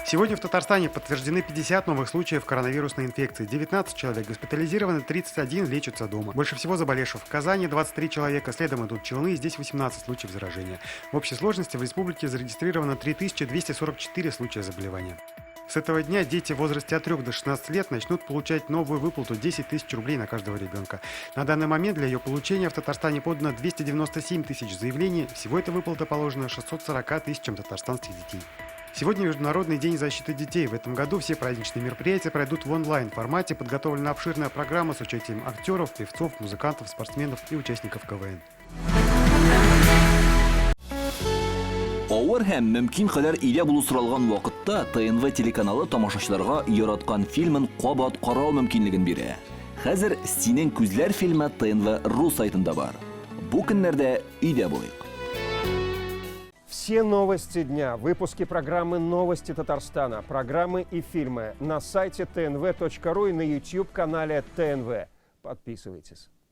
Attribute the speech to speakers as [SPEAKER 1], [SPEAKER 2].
[SPEAKER 1] Сегодня в Татарстане подтверждены 50 новых случаев коронавирусной инфекции. 19 человек госпитализированы, 31 лечатся дома. Больше всего заболевших в Казани 23 человека, следом идут Челны, здесь 18 случаев заражения. В общей сложности в республике зарегистрировано 3244 случая заболевания. С этого дня дети в возрасте от 3 до 16 лет начнут получать новую выплату 10 тысяч рублей на каждого ребенка. На данный момент для ее получения в Татарстане подано 297 тысяч заявлений. Всего эта выплата положена 640 тысячам татарстанских детей. Сегодня Международный день защиты детей. В этом году все праздничные мероприятия пройдут в онлайн-формате. Подготовлена обширная программа с участием актеров, певцов, музыкантов, спортсменов и участников КВН.
[SPEAKER 2] Авыр һәм мөмкин кадәр илә булу соралган вакытта ТНВ телеканалы тамашачыларга яраткан фильмын кабат карау мөмкинлеген бирә. Хәзер "Синең күзләр" фильмы ТНВ.ру сайтында бар. Бу көннәрдә өйдә булыйк.
[SPEAKER 3] Все новости дня, выпуски программы «Новости Татарстана», программы и фильмы на сайте tnv.ru и на YouTube-канале ТНВ. Подписывайтесь.